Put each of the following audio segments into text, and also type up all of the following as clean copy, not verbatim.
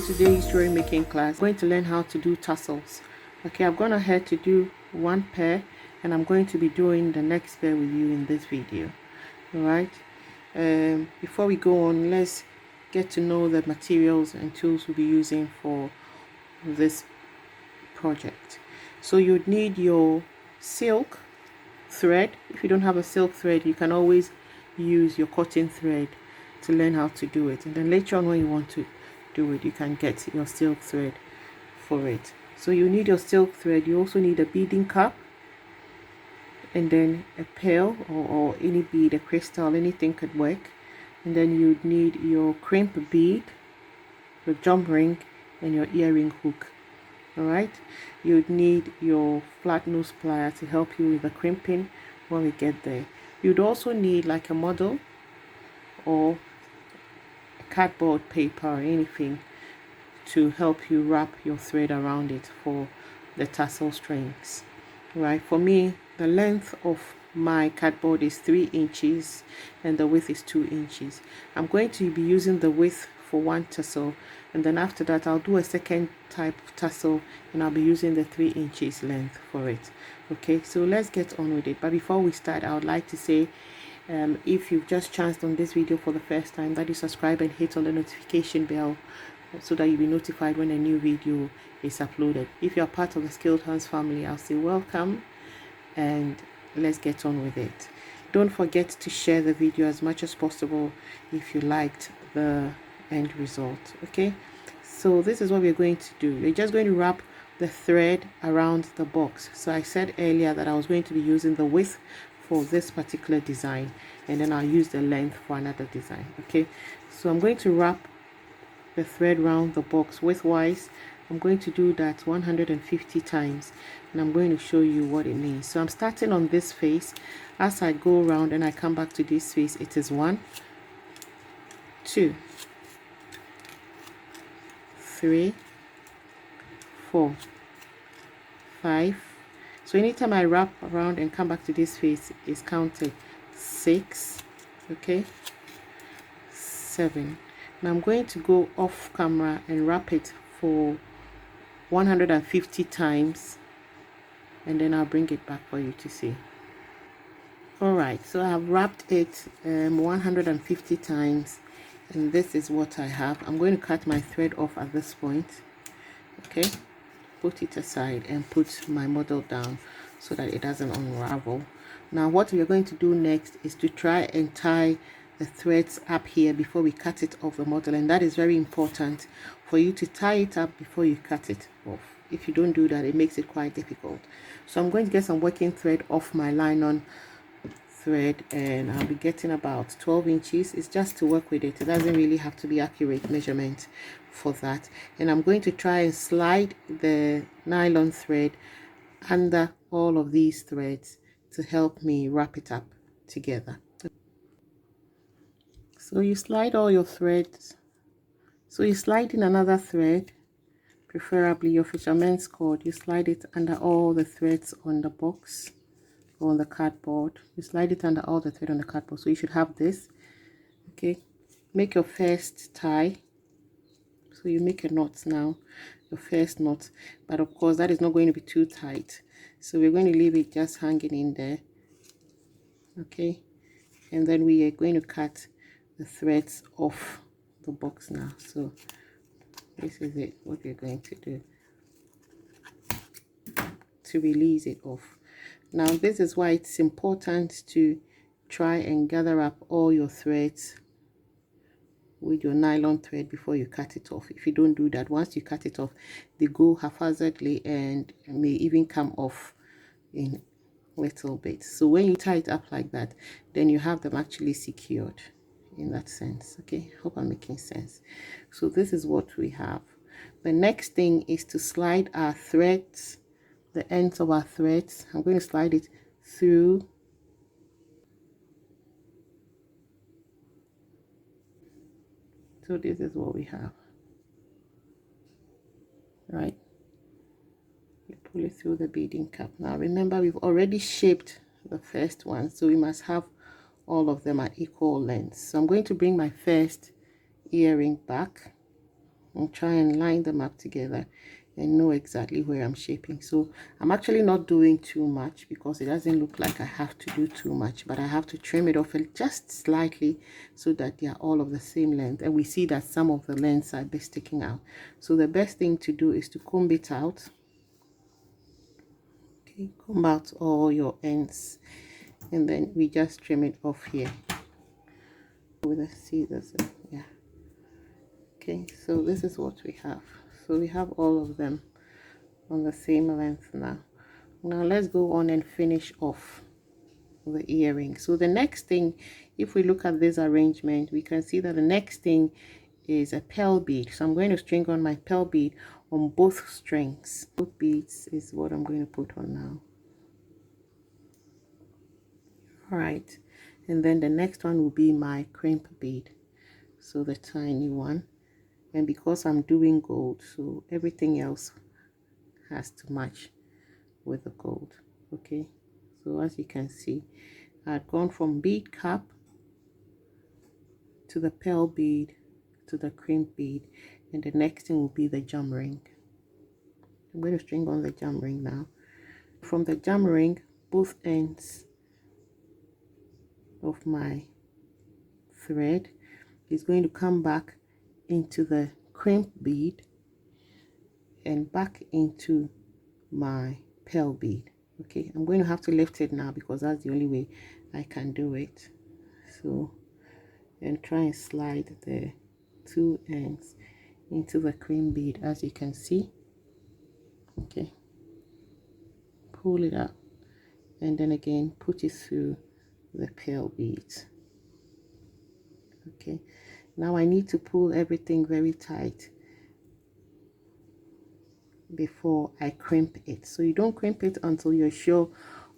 today's drawing making class. I'm going to learn how to do tassels. Okay, I've gone ahead to do one pair and I'm going to be doing the next pair with you in this video. Alright, before we go on, let's get to know the materials and tools we'll be using for this project. So you'd need your silk thread. If you don't have a silk thread, you can always use your cotton thread to learn how to do it, and then later on when you want to do it, you can get your silk thread for it. So you need your silk thread. You also need a beading cup, and then a pearl or any bead, a crystal, anything could work. And then you'd need your crimp bead, your jump ring, and your earring hook. Alright, you'd need your flat nose plier to help you with the crimping when we get there. You'd also need like a model or cardboard paper or anything to help you wrap your thread around it for the tassel strings. Right, for me the length of my cardboard is 3 inches and the width is 2 inches. I'm going to be using the width for one tassel, and then after that I'll do a second type of tassel and I'll be using the 3 inches length for it. Okay, so let's get on with it. But before we start, I would like to say, if you've just chanced on this video for the first time, that you subscribe and hit on the notification bell so that you'll be notified when a new video is uploaded. If you're part of the Skilled Hands family, I'll say welcome, and let's get on with it. Don't forget to share the video as much as possible if you liked the end result. Okay, so this is what we're going to do. We're just going to wrap the thread around the box. So I said earlier that I was going to be using the width for this particular design, and then I'll use the length for another design. Okay, so I'm going to wrap the thread around the box widthwise. I'm going to do that 150 times, and I'm going to show you what it means. So I'm starting on this face. As I go around and I come back to this face, it is 1, 2, 3, 4, 5. So anytime I wrap around and come back to this face is counted 6. Okay, 7. Now I'm going to go off camera and wrap it for 150 times, and then I'll bring it back for you to see. Alright, so I have wrapped it 150 times, and this is what I have. I'm going to cut my thread off at this point. Okay, put it aside and put my model down so that it doesn't unravel. Now what we're going to do next is to try and tie the threads up here before we cut it off the model, and that is very important for you to tie it up before you cut it off. If you don't do that, it makes it quite difficult. So I'm going to get some working thread off my nylon thread, and I'll be getting about 12 inches. It's just to work with it. It doesn't really have to be accurate measurement for that. And I'm going to try and slide the nylon thread under all of these threads to help me wrap it up together. So you slide all your threads. So you slide in another thread, preferably your fisherman's cord. You slide it under all the threads on the box or on the cardboard. You slide it under all the thread on the cardboard. So you should have this. Okay, make your first tie. So you make a knot now, your first knot, but of course that is not going to be too tight, so we're going to leave it just hanging in there. Okay, and then we are going to cut the threads off the box now. So this is it, what we're going to do to release it off. Now this is why it's important to try and gather up all your threads with your nylon thread before you cut it off. If you don't do that, once you cut it off, they go haphazardly and may even come off in little bits. So when you tie it up like that, then you have them actually secured in that sense. Okay, hope I'm making sense. So this is what we have. The next thing is to slide our threads, the ends of our threads. I'm going to slide it through so this is what we have, right? You pull it through the beading cup. Now remember, we've already shaped the first one, so we must have all of them at equal lengths. So I'm going to bring my first earring back. and try and line them up together and know exactly where I'm shaping. So I'm actually not doing too much because it doesn't look like I have to do too much, but I have to trim it off just slightly so that they are all of the same length, and we see that some of the lengths are a bit sticking out. So the best thing to do is to comb it out. Okay, comb out all your ends, and then we just trim it off here with the scissors. Yeah. Okay, so this is what we have. So we have all of them on the same length now. Now let's go on and finish off the earring. So the next thing, if we look at this arrangement, we can see that the next thing is a pearl bead. So I'm going to string on my pearl bead on both strings. Both beads is what I'm going to put on now. All right, and then the next one will be my crimp bead, so the tiny one. And because I'm doing gold, so everything else has to match with the gold. Okay, so as you can see, I've gone from bead cap to the pearl bead to the crimp bead, and the next thing will be the jam ring. I'm going to string on the jam ring now. From the jam ring, both ends of my thread is going to come back into the crimp bead and back into my pearl bead. Okay, I'm going to have to lift it now because that's the only way I can do it. So, and try and slide the two ends into the crimp bead, as you can see. Okay, pull it up and then again put it through the pearl beads. Okay, now I need to pull everything very tight before I crimp it. So you don't crimp it until you're sure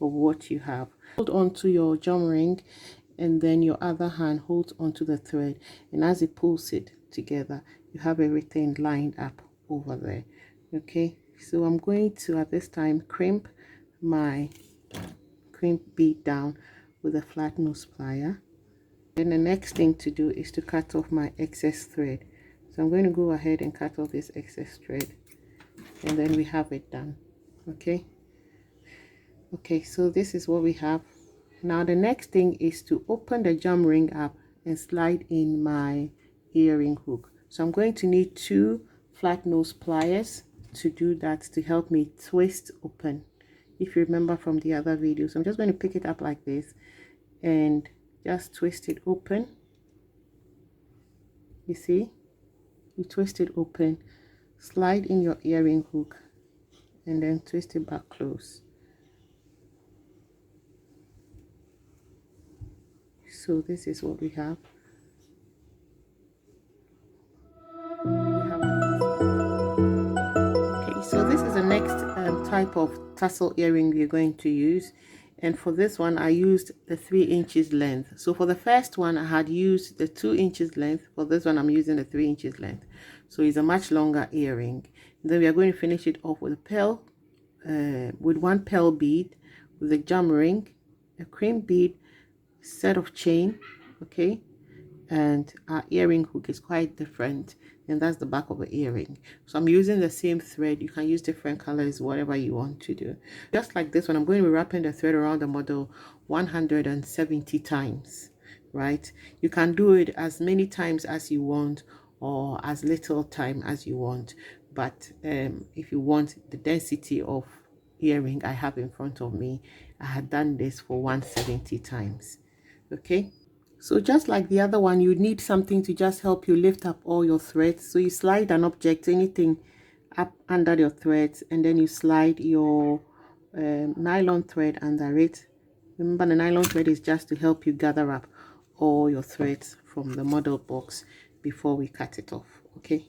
of what you have. Hold on to your jam ring, and then your other hand holds onto the thread, and as it pulls it together, you have everything lined up over there. Okay, so I'm going to at this time crimp my crimp bead down with a flat nose plier. Then the next thing to do is to cut off my excess thread. So I'm going to go ahead and cut off this excess thread, and then we have it done. Okay, so this is what we have. Now the next thing is to open the jam ring up and slide in my earring hook. So I'm going to need 2 flat nose pliers to do that, to help me twist open, if you remember from the other video. So I'm just going to pick it up like this and just twist it open. You see, you twist it open, slide in your earring hook, and then twist it back close. So this is what we have. Okay, so this is the next type of tassel earring we're going to use, and for this one I used the 3 inches length. So for the first one I had used the 2 inches length. For this one I'm using the 3 inches length, so it's a much longer earring. And then we are going to finish it off with a pearl, with 1 pearl bead, with a jam ring, a crimp bead, set of chain. Okay, and our earring hook is quite different, and that's the back of the earring. So I'm using the same thread. You can use different colors, whatever you want to do. Just like this one, I'm going to be wrapping the thread around the model 170 times, right? You can do it as many times as you want or as little time as you want, but if you want the density of earring I have in front of me, I had done this for 170 times. Okay, so just like the other one, you need something to just help you lift up all your threads. So you slide an object, anything, up under your threads, and then you slide your nylon thread under it. Remember, the nylon thread is just to help you gather up all your threads from the model box before we cut it off. Okay,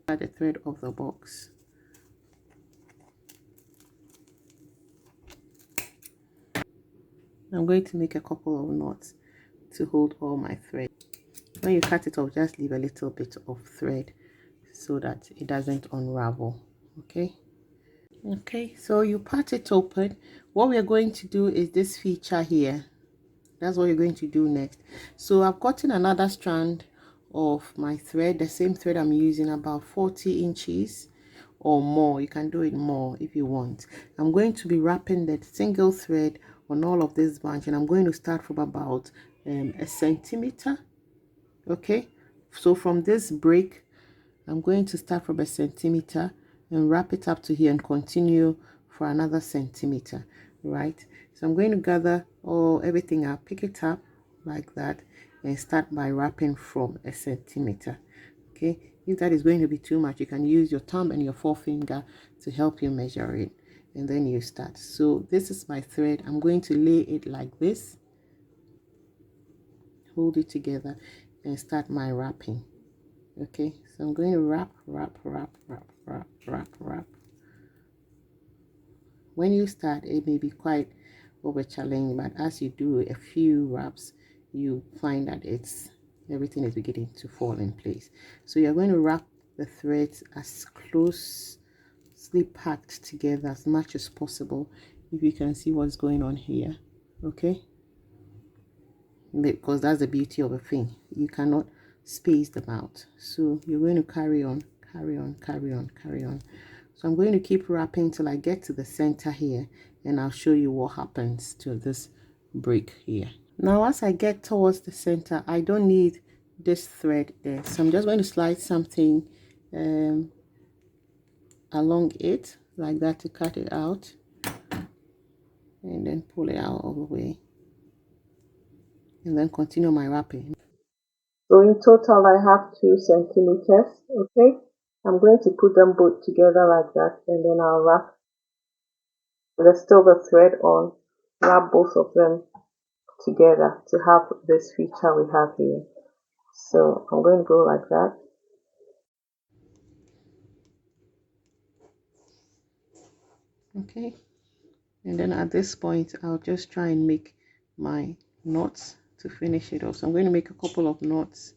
add the thread of the box. I'm going to make a couple of knots to hold all my thread. When you cut it off, just leave a little bit of thread so that it doesn't unravel. Okay, so you part it open. What we are going to do is this feature here. That's what you're going to do next. So I've gotten another strand of my thread, the same thread I'm using, about 40 inches or more. You can do it more if you want. I'm going to be wrapping that single thread on all of this bunch, and I'm going to start from about a centimeter. Okay, so from this break I'm going to start from a centimeter and wrap it up to here and continue for another centimeter, right? So I'm going to gather everything up, pick it up like that, and start by wrapping from a centimeter. Okay, if that is going to be too much, you can use your thumb and your forefinger to help you measure it, and then you start. So this is my thread. I'm going to lay it like this, hold it together, and start my wrapping. Okay, so I'm going to wrap. When you start, it may be quite over challenging, but as you do a few wraps, you find that everything is beginning to fall in place. So you're going to wrap the threads as closely packed together as much as possible. If you can see what's going on here, okay, because that's the beauty of a thing, you cannot space them out. So you're going to carry on. So I'm going to keep wrapping till I get to the center here, and I'll show you what happens to this break here. Now as I get towards the center, I don't need this thread there, so I'm just going to slide something along it like that to cut it out, and then pull it out all the way, and then continue my wrapping. So in total I have 2 centimeters. Okay, I'm going to put them both together like that, and then I'll wrap. There's still the thread on, wrap both of them together to have this feature we have here. So I'm going to go like that. Okay, and then at this point I'll just try and make my knots to finish it off. So I'm going to make a couple of knots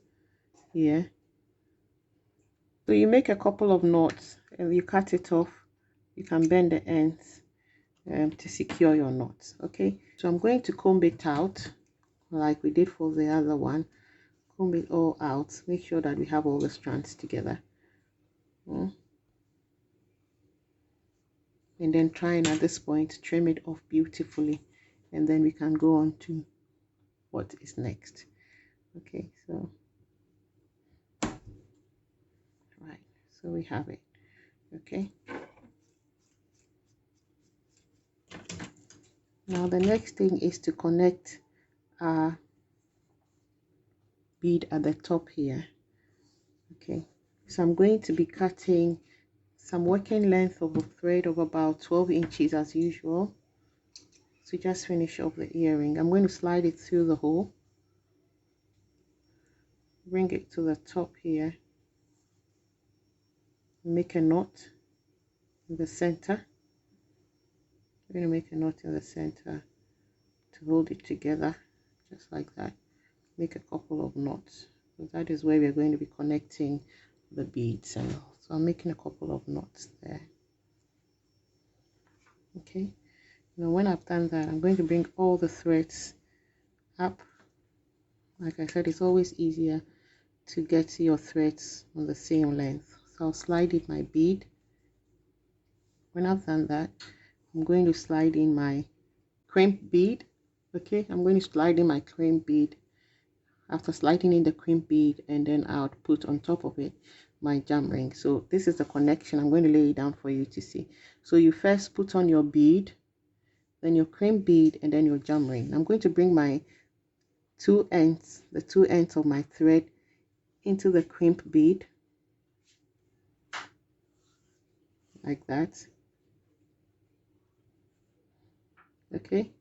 here. So you make a couple of knots and you cut it off. You can bend the ends to secure your knots. Okay, so I'm going to comb it out like we did for the other one. Comb it all out, make sure that we have all the strands together, and then try and at this point trim it off beautifully, and then we can go on to what is next. Okay, so right, so we have it. Okay, now the next thing is to connect our bead at the top here. Okay, so I'm going to be cutting some working length of a thread of about 12 inches as usual to just finish off the earring. I'm going to slide it through the hole, bring it to the top here, make a knot in the center. I'm going to make a knot in the center to hold it together just like that. Make a couple of knots, so that is where we're going to be connecting the beads and all. So I'm making a couple of knots there. Okay, now when I've done that, I'm going to bring all the threads up. Like I said, it's always easier to get your threads on the same length. So I'll slide in my bead. When I've done that, I'm going to slide in my crimp bead. Okay, I'm going to slide in my crimp bead. After sliding in the crimp bead, and then I'll put on top of it my jam ring. So this is the connection. I'm going to lay it down for you to see. So you first put on your bead, then your crimp bead, and then your jam ring. I'm going to bring my the two ends of my thread into the crimp bead like that. Okay,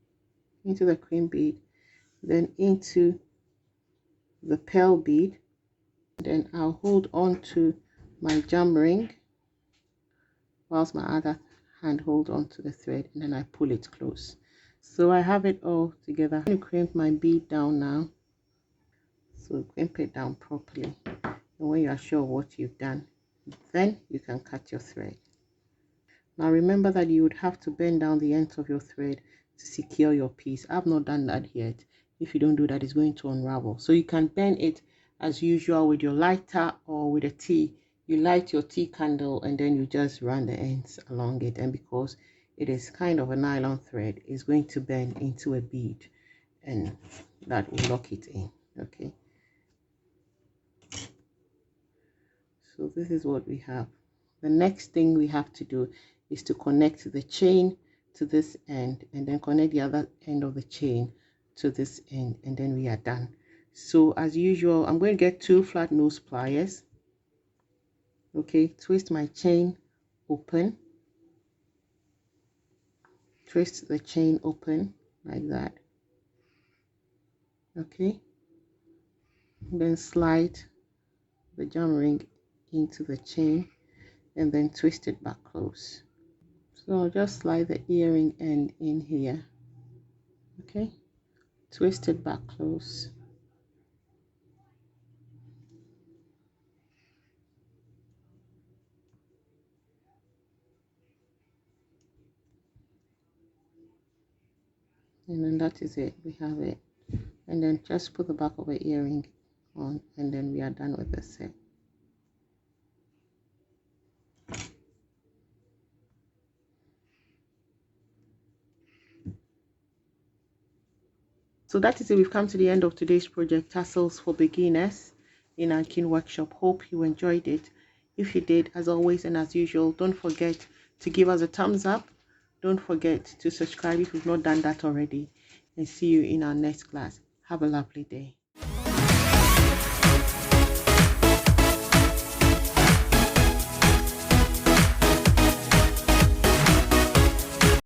into the crimp bead, then into the pearl bead, then I'll hold on to my jam ring whilst my other hand hold on to the thread, and then I pull it close. So I have it all together. I'm going to crimp my bead down now. So crimp it down properly, and when you are sure what you've done, then you can cut your thread. Now remember that you would have to bend down the ends of your thread to secure your piece. I've not done that yet. If you don't do that, it's going to unravel. So you can bend it as usual with your lighter or with a tea. You light your tea candle and then you just run the ends along it, and because it is kind of a nylon thread, it's going to bend into a bead, and that will lock it in. Okay, so this is what we have. The next thing we have to do is to connect the chain to this end, and then connect the other end of the chain to this end, and then we are done. So as usual, I'm going to get 2 flat nose pliers. Okay, twist my chain open, twist the chain open like that. Okay, then slide the jam ring into the chain and then twist it back close. So just slide the earring end in here. Okay, twist it back close. And then that is it, we have it. And then just put the back of the earring on, and then we are done with the set. So that is it. We've come to the end of today's project, Tassels for Beginners in Ankin Workshop. Hope you enjoyed it. If you did, as always and as usual, don't forget to give us a thumbs up. Don't forget to subscribe if you've not done that already. And see you in our next class. Have a lovely day.